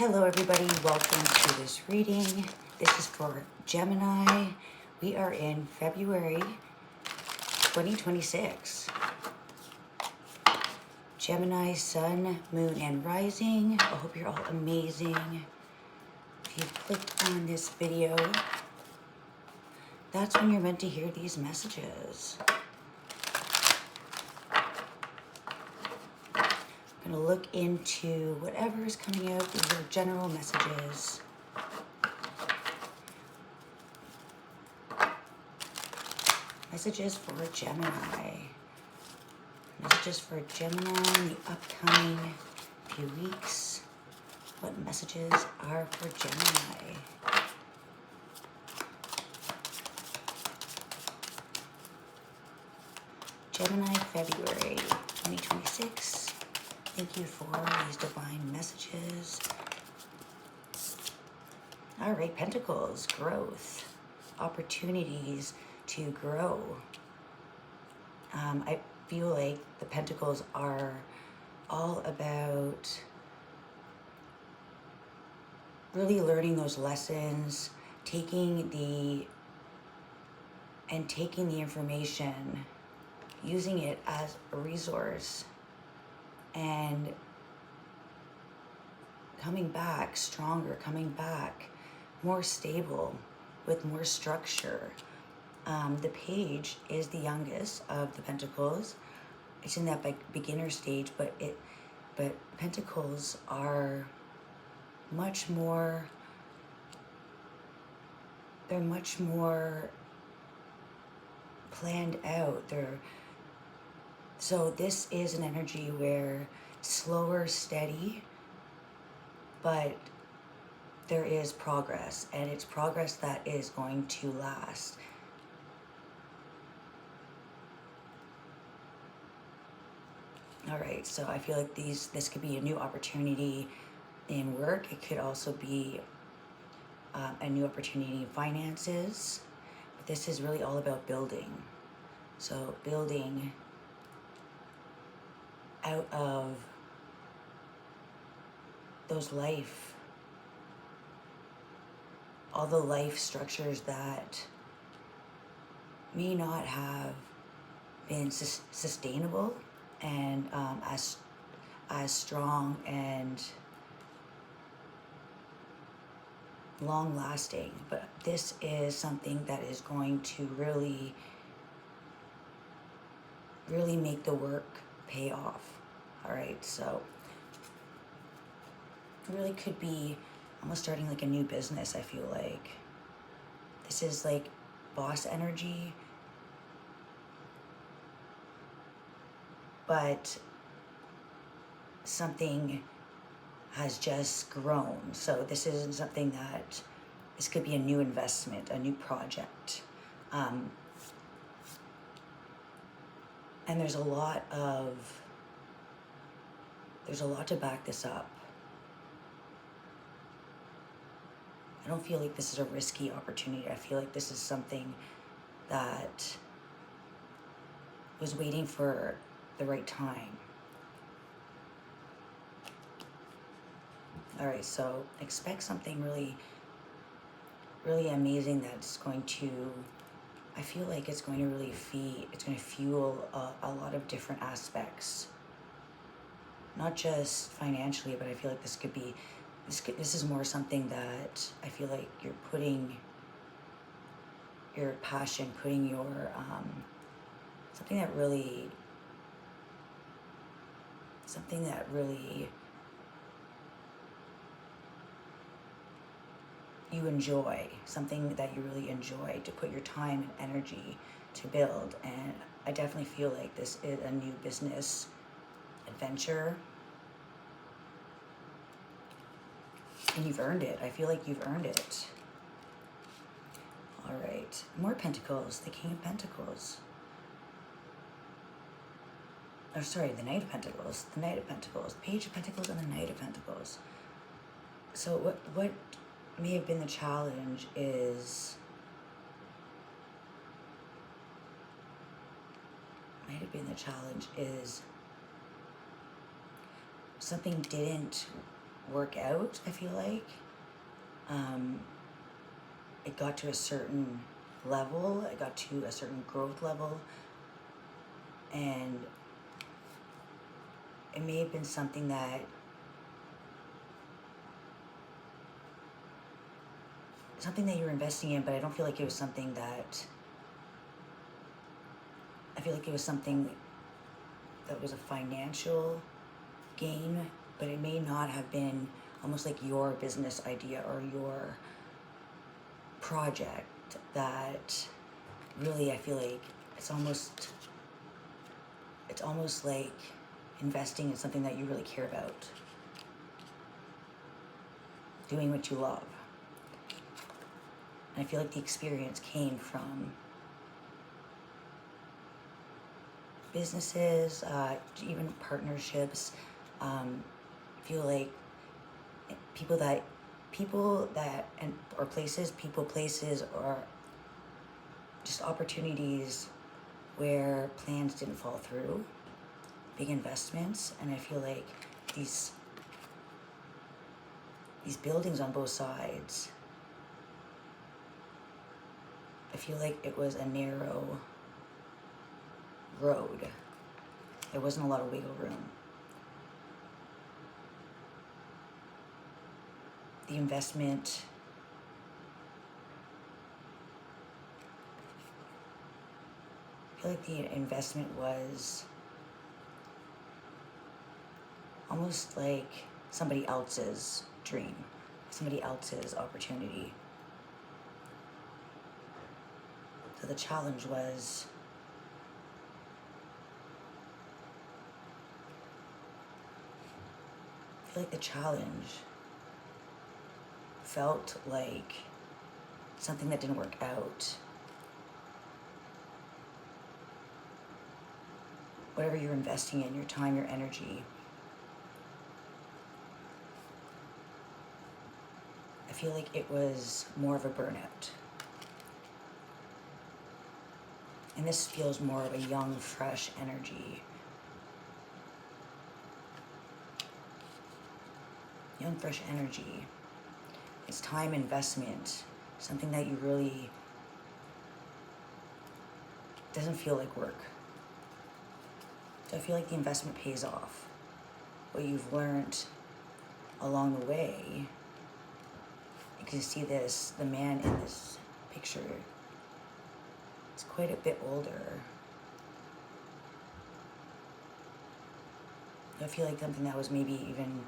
Hello everybody, welcome to this reading. This is for Gemini. We are in February 2026. Gemini, sun, moon, and rising. I hope you're all amazing. If you clicked on this video, that's when you're meant to hear these messages. I'm going to look into whatever is coming out, these are general messages. Messages for Gemini. Messages for Gemini in the upcoming few weeks. What messages are for Gemini? Gemini, February 2026. Thank you for these divine messages. All right, Pentacles, growth, opportunities to grow. I feel like the Pentacles are all about really learning those lessons, taking the information, using it as a resource, and coming back stronger, coming back more stable, with more structure. The page is the youngest of the Pentacles. It's in that beginner stage, but Pentacles are much more, they're much more planned out. So this is an energy where slower, steady, but there is progress, and it's progress that is going to last. All right, so I feel like this could be a new opportunity in work. It could also be a new opportunity in finances. But this is really all about building. So building out of those all the life structures that may not have been sustainable and as strong and long lasting. But this is something that is going to really make the work pay off. All right, so it really could be almost starting like a new business. I feel like this is like boss energy, but something has just grown. So this isn't something that, this could be a new investment, a new project. And there's a lot to back this up. I don't feel like this is a risky opportunity. I feel like this is something that was waiting for the right time. All right, so expect something really, really amazing that's going to, I feel like it's going to really it's going to fuel a lot of different aspects. Not just financially, but I feel like this could be, this is more something that I feel like you're putting your passion, putting your, something that really you enjoy, something that you really enjoy to put your time and energy to build. And I definitely feel like this is a new business adventure, and you've earned it. I feel like you've earned it. All right, more Pentacles, the King of Pentacles. Oh, sorry, the Knight of Pentacles, the Knight of Pentacles, Page of Pentacles, and the Knight of Pentacles. So what may have been the challenge is, something didn't work out, I feel like. It got to a certain level, it got to a certain growth level, and it may have been something that you were investing in, but I don't feel like it was something that, I feel like it was something that was a financial gain, but it may not have been almost like your business idea or your project that really, I feel like it's almost like investing in something that you really care about, doing what you love. And I feel like the experience came from businesses, even partnerships. I feel like people that or places, or just opportunities where plans didn't fall through, big investments. And I feel like these buildings on both sides, I feel like it was a narrow road. There wasn't a lot of wiggle room. The investment, I feel like the investment was almost like somebody else's dream, somebody else's opportunity. So the challenge was I feel like the challenge felt like something that didn't work out. Whatever you're investing in, your time, your energy, I feel like it was more of a burnout. And this feels more of a young, fresh energy. Young, fresh energy. It's time investment, something that you really doesn't feel like work. So I feel like the investment pays off. What you've learned along the way, you can see the man in this picture, it's quite a bit older. I feel like something that was maybe even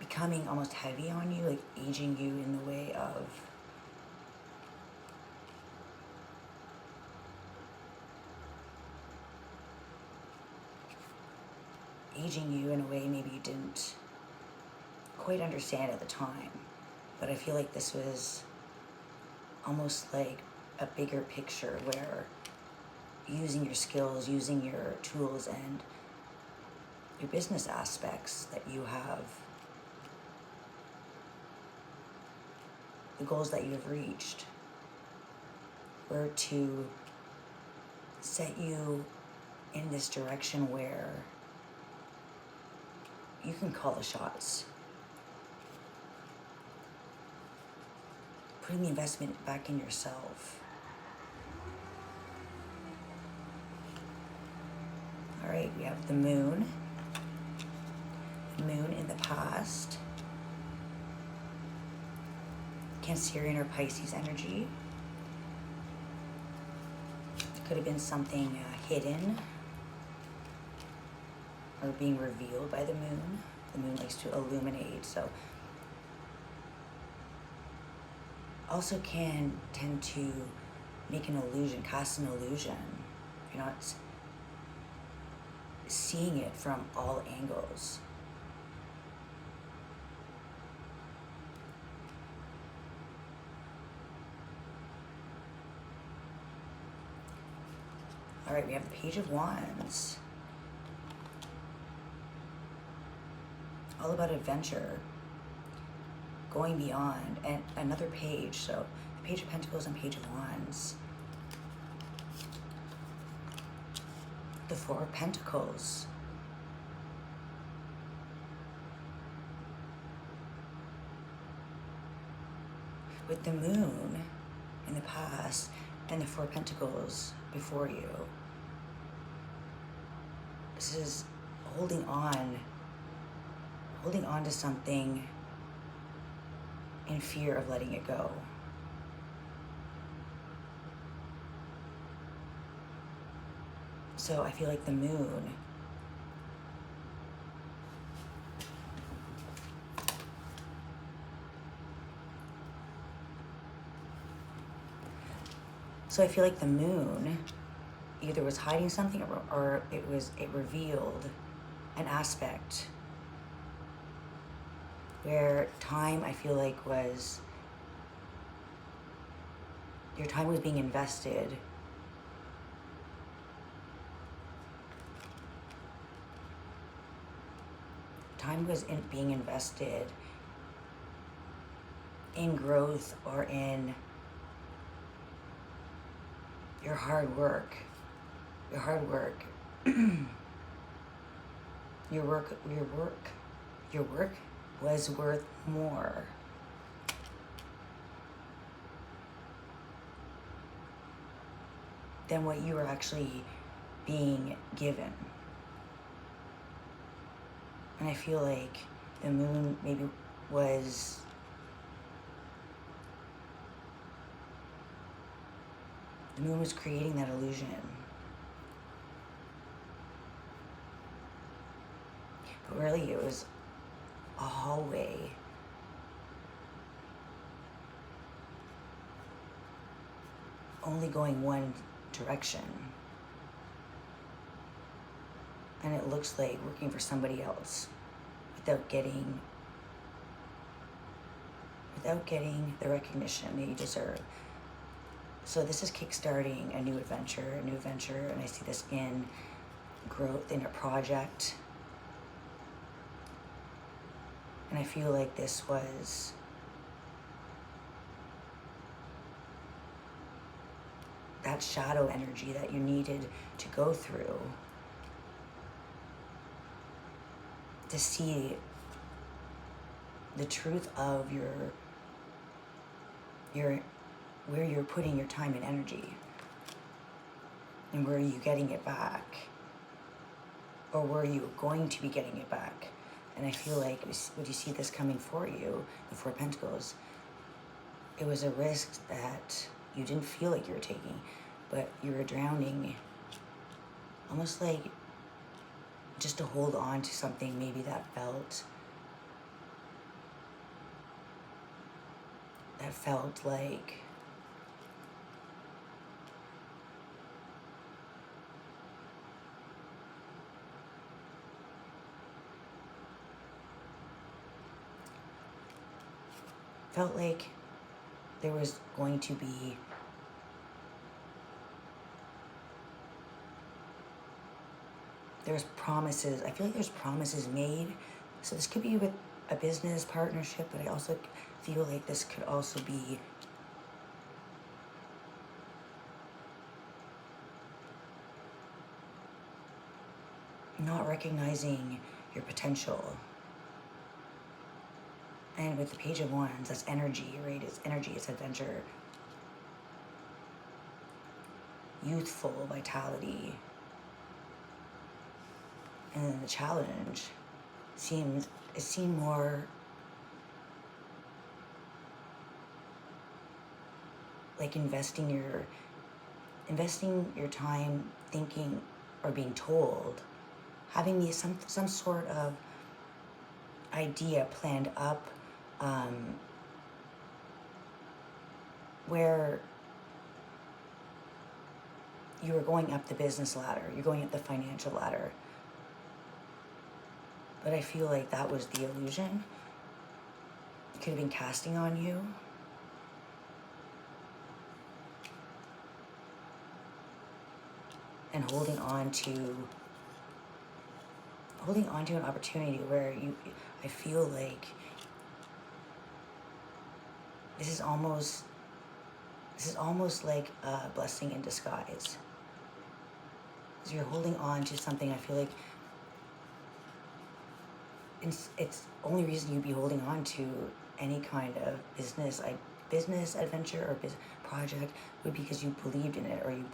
becoming almost heavy on you, like aging you in the way of maybe you didn't quite understand at the time. But I feel like this was almost like a bigger picture where using your skills, using your tools and your business aspects that you have, the goals that you have reached, were to set you in this direction where you can call the shots. Putting the investment back in yourself. All right, we have the moon. The moon in the past. Cancerian or Pisces energy. It could have been something hidden or being revealed by the moon. The moon likes to illuminate, so also can tend to make an illusion, cast an illusion. You're not seeing it from all angles. All right, we have the Page of Wands. All about adventure, going beyond, and another page. So the Page of Pentacles and Page of Wands. The Four of Pentacles. with the moon in the past and the Four of Pentacles before you, this is holding on to something in fear of letting it go. So I feel like the moon, either was hiding something or it revealed an aspect where time, I feel like, your time was being invested being invested in growth or in your hard work. Your work was worth more than what you were actually being given. And I feel like the moon maybe was creating that illusion. But really it was a hallway only going one direction. And it looks like working for somebody else without getting the recognition that you deserve. So this is kickstarting a new adventure, and I see this in growth in a project. And I feel like this was that shadow energy that you needed to go through to see the truth of where you're putting your time and energy, and where are you getting it back, or where are you going to be getting it back. And I feel like, would you see this coming for you, the Four of Pentacles? It was a risk that you didn't feel like you were taking, but you were drowning, almost like just to hold on to something maybe that felt like there was going to be there's promises. I feel like there's promises made. So this could be with a business partnership, but I also feel like this could also be not recognizing your potential. And with the Page of Wands, that's energy, right? It's energy, it's adventure, youthful vitality. And then the challenge seemed more like investing your time thinking or being told, having some sort of idea planned up, where you were going up the business ladder, you're going up the financial ladder. But I feel like that was the illusion. It could have been casting on you. And holding on to an opportunity where I feel like this is almost like a blessing in disguise. So you're holding on to something. I feel like it's only reason you'd be holding on to any kind of business business adventure or project would be because you believed in it, or you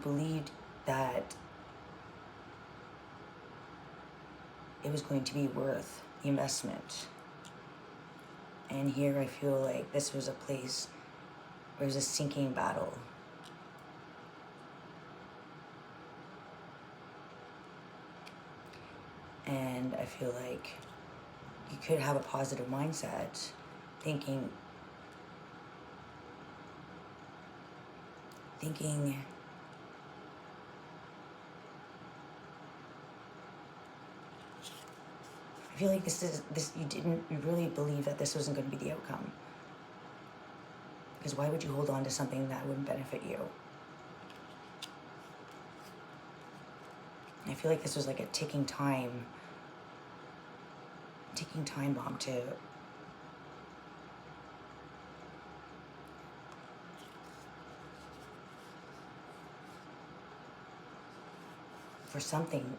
believed that it was going to be worth the investment. And here I feel like this was a place where it was a sinking battle. And I feel like you could have a positive mindset, thinking I feel like you really believe that this wasn't going to be the outcome. Because why would you hold on to something that wouldn't benefit you? I feel like this was like a ticking time bomb for something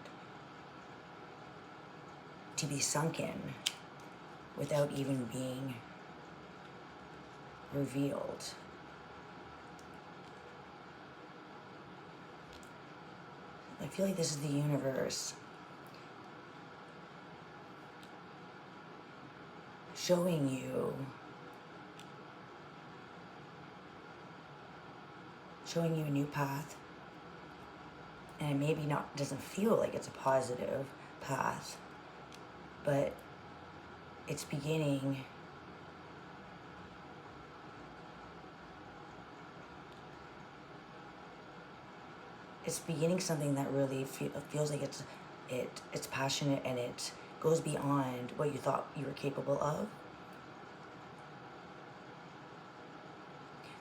to be sunk in without even being revealed. I feel like this is the universe showing you a new path, and maybe doesn't feel like it's a positive path, but it's beginning something that really feels like it's passionate, and it goes beyond what you thought you were capable of.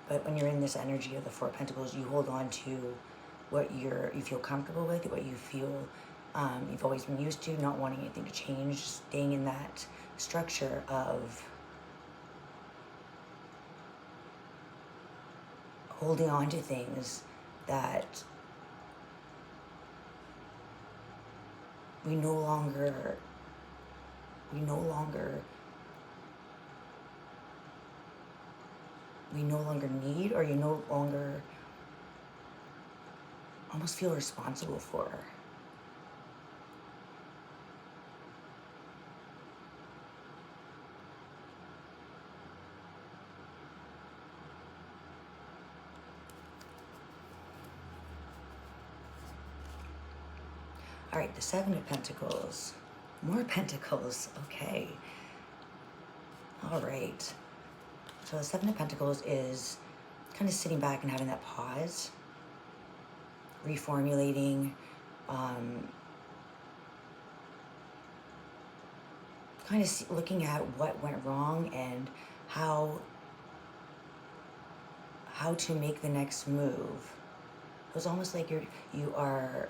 But when you're in this energy of the Four of Pentacles, you hold on to what you feel comfortable with, what you feel you've always been used to, not wanting anything to change, staying in that structure of holding on to things that we no longer need, or you no longer almost feel responsible for. All right, the Seven of Pentacles. More Pentacles, okay. All right. So the Seven of Pentacles is kind of sitting back and having that pause, reformulating, kind of looking at what went wrong and how to make the next move. It's almost like you are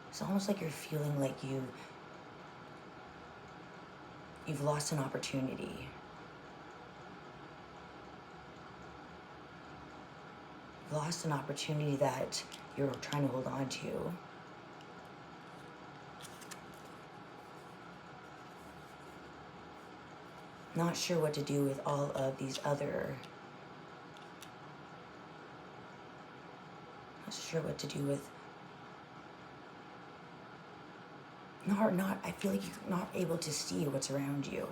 it's almost like you're feeling like you've lost an opportunity. You've lost an opportunity that you're trying to hold on to. Not sure what to do with all of these other... Not sure what to do with... I feel like you're not able to see what's around you.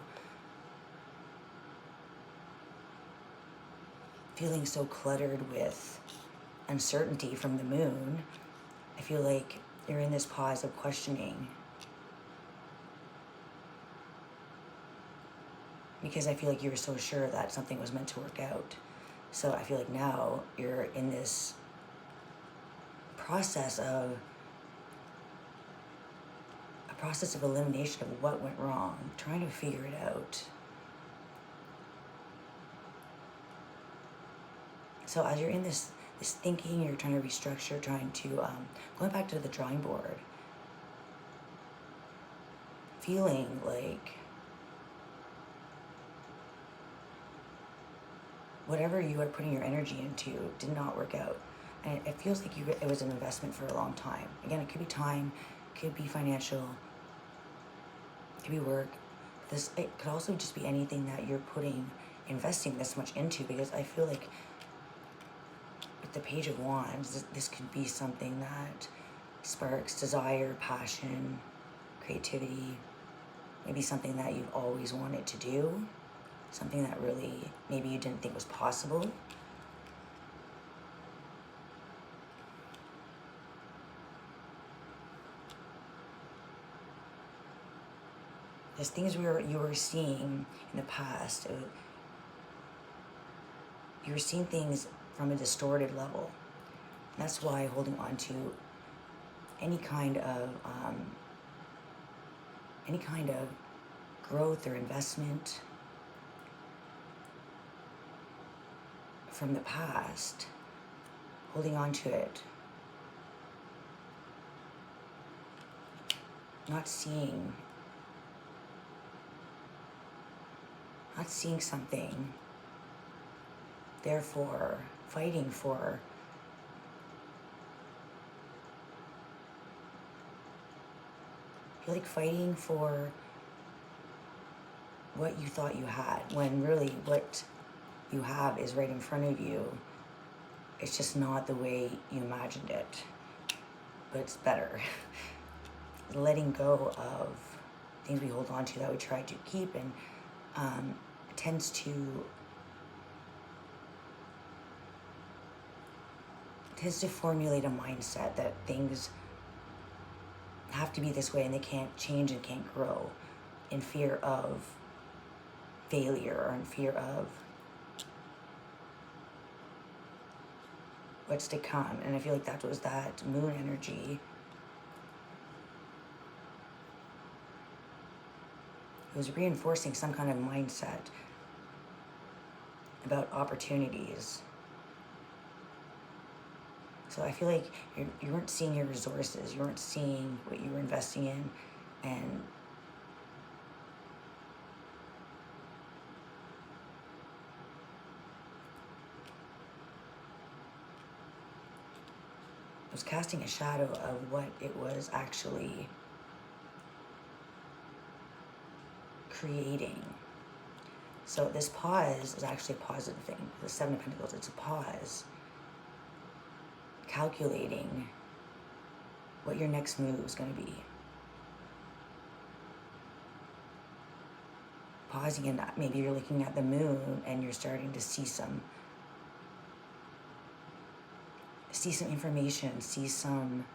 Feeling so cluttered with uncertainty from the moon. I feel like you're in this pause of questioning. Because I feel like you were so sure that something was meant to work out. So I feel like now you're in this process of elimination of what went wrong, trying to figure it out. So as you're in this thinking, you're trying to restructure, trying to, going back to the drawing board, feeling like whatever you are putting your energy into did not work out. And it feels like it was an investment for a long time. Again, it could be time, could be financial, it could be work. It could also just be anything that you're investing this much into, because I feel like with the Page of Wands, this could be something that sparks desire, passion, creativity, maybe something that you've always wanted to do, something that really maybe you didn't think was possible. There's things you were seeing in the past. You were seeing things from a distorted level. And that's why holding on to any kind of growth or investment from the past, holding on to it, not seeing something, therefore fighting for what you thought you had, when really what you have is right in front of you. It's just not the way you imagined it, but it's better. Letting go of things we hold on to that we try to keep, and tends to formulate a mindset that things have to be this way and they can't change and can't grow, in fear of failure or in fear of what's to come. And I feel like that was that moon energy. It was reinforcing some kind of mindset about opportunities. So I feel like you weren't seeing your resources, you weren't seeing what you were investing in, and it was casting a shadow of what it was actually creating. So this pause is actually a positive thing. The Seven of Pentacles, it's a pause. Calculating what your next move is going to be. Pausing, and maybe you're looking at the moon and you're starting to see some information, see something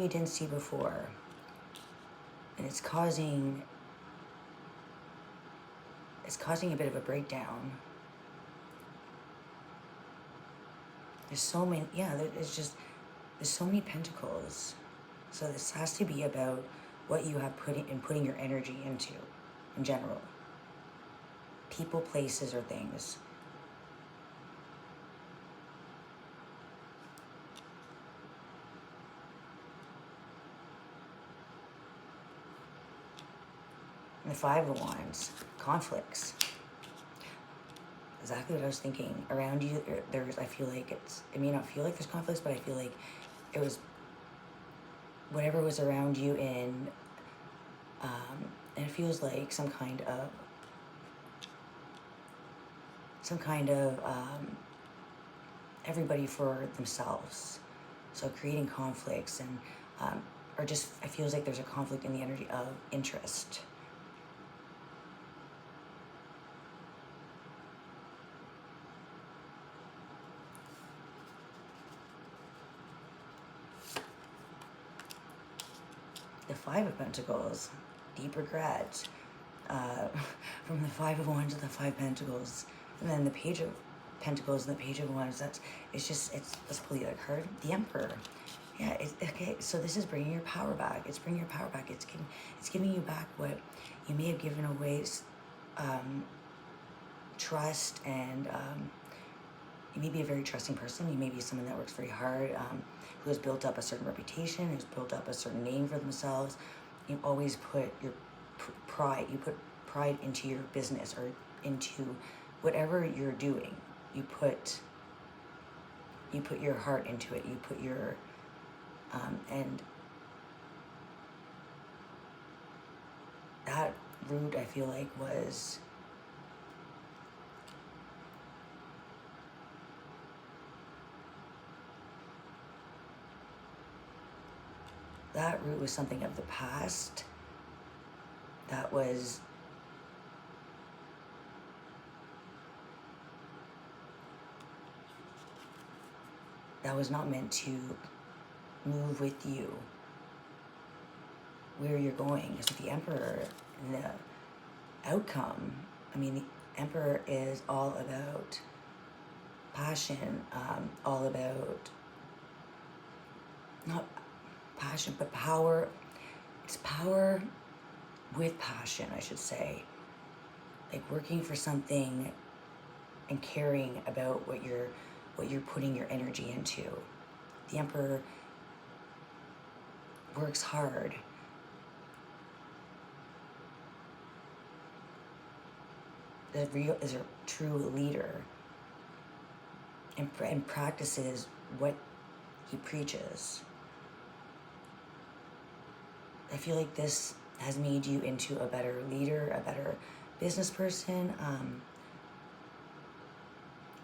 you didn't see before. And it's causing a bit of a breakdown. There's so many, there's so many pentacles. So this has to be about what you have putting your energy into in general. People, places, or things. And the Five of Wands, conflicts. Exactly what I was thinking. Around you, I feel like it may not feel like there's conflicts, but I feel like it was whatever was around you and it feels like some kind of everybody for themselves. So creating conflicts and or just, it feels like there's a conflict in the energy of interest. The Five of Pentacles, deep regret. From the Five of Wands to the Five of Pentacles, and then the Page of Pentacles and the Page of Wands. Let's pull the other card. The Emperor. Yeah. Okay. So this is bringing your power back. It's bringing your power back. It's giving you back what you may have given away. Trust, and you may be a very trusting person. You may be someone that works very hard, who has built up a certain reputation, who's built up a certain name for themselves. You always put your pride. You put pride into your business or into whatever you're doing. you put your heart into it. You put your and that root, I feel like, was something of the past that was not meant to move with you where you're going. Is with the Emperor and the outcome. I mean, the Emperor is all about passion, all about not passion, but power. It's power with passion, I should say. Like working for something and caring about what you're putting your energy into. The Emperor works hard. Is a true leader and practices what he preaches. I feel like this has made you into a better leader, a better business person,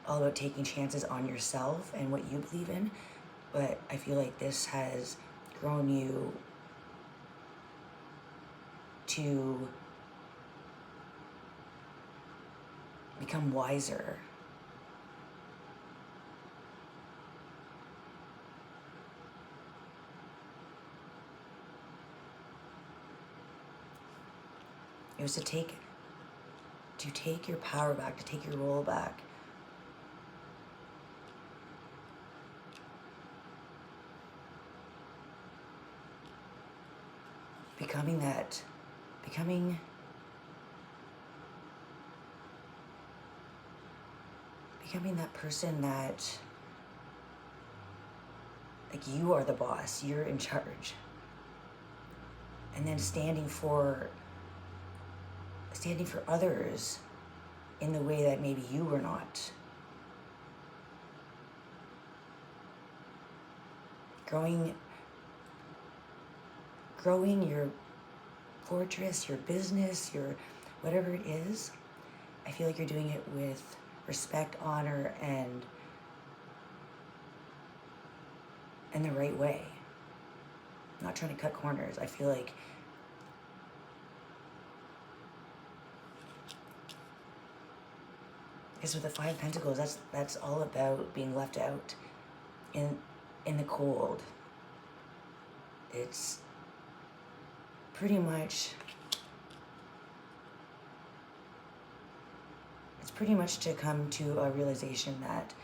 all about taking chances on yourself and what you believe in. But I feel like this has grown you to become wiser. It was to take your power back, to take your role back. Becoming that person that, like, you are the boss, you're in charge. And then standing for others in the way that maybe you were not. Growing your fortress, your business, your whatever it is. I feel like you're doing it with respect, honor, and the right way. Not trying to cut corners. I feel like because with the Five of Pentacles, that's all about being left out in the cold. It's pretty much to come to a realization that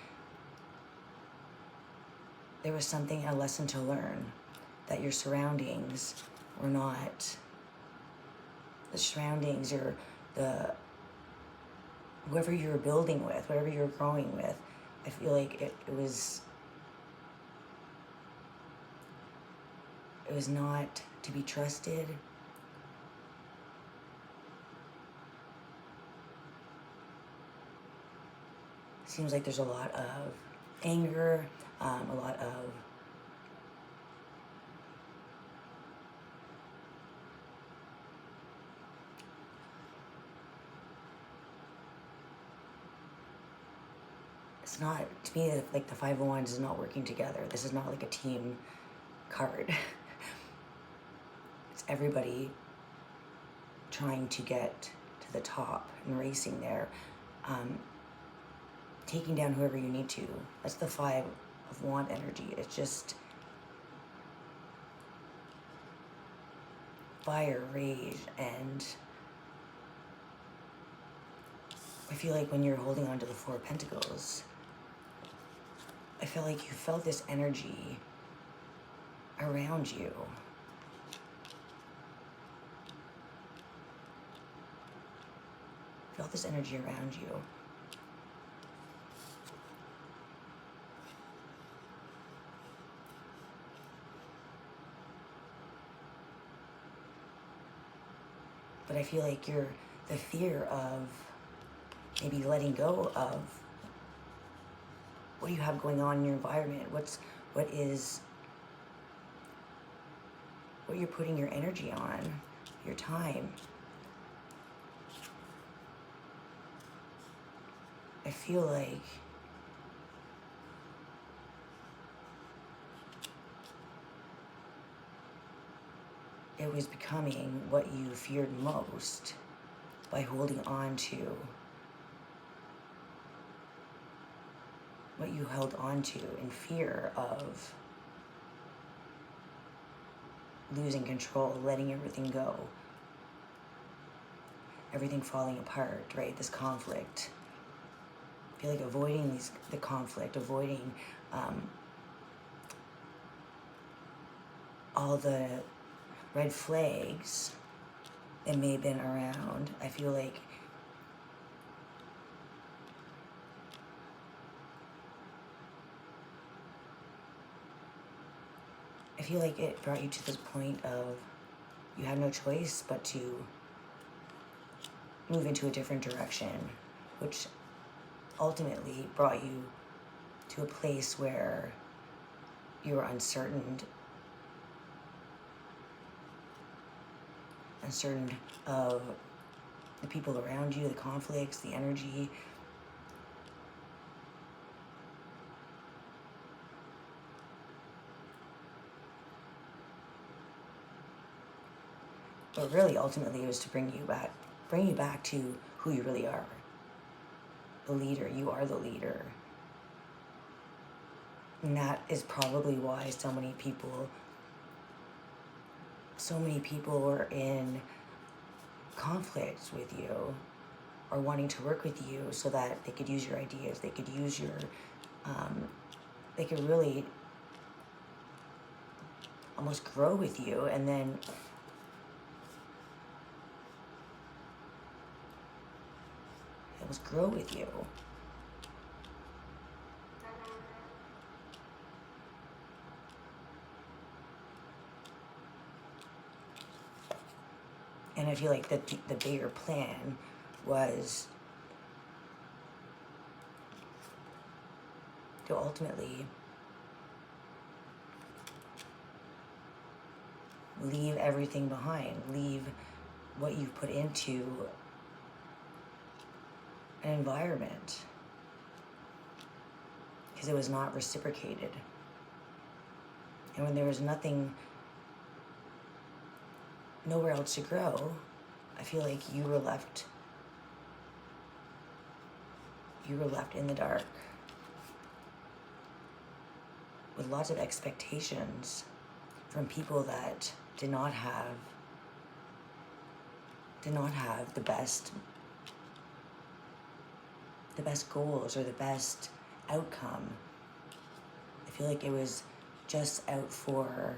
there was a lesson to learn, that your surroundings were not the surroundings, or whoever you were building with, whatever you were growing with. I feel like it was not to be trusted. Seems like there's a lot of anger, a lot of it's not, to me, like the Five of Wands is not working together. This is not like a team card. It's everybody trying to get to the top and racing there. Taking down whoever you need to. That's the Five of Wands energy. It's just fire, rage, and I feel like when you're holding on to the Four of Pentacles, I feel like you felt this energy around you. Felt this energy around you. But I feel like the fear of maybe letting go of do you have going on in your environment? What you're putting your energy on, your time. I feel like it was becoming what you feared most by holding on to what you held on to in fear of losing control, letting everything go, everything falling apart, right? This conflict. I feel like avoiding the conflict, avoiding all the red flags that may have been around. I feel like it brought you to this point of you had no choice but to move into a different direction, which ultimately brought you to a place where you were uncertain of the people around you, the conflicts, the energy. But really, ultimately, it was to bring you back to who you really are. The leader. You are the leader. And that is probably why so many people were in conflict with you or wanting to work with you so that they could use your ideas, they could use your, they could really almost grow with you, and then almost grow with you. And I feel like the bigger plan was to ultimately leave everything behind, leave what you've put into an environment, because it was not reciprocated. And when there was nowhere else to grow, I feel like you were left in the dark with lots of expectations from people that did not have the best goals or the best outcome. I feel like it was just out for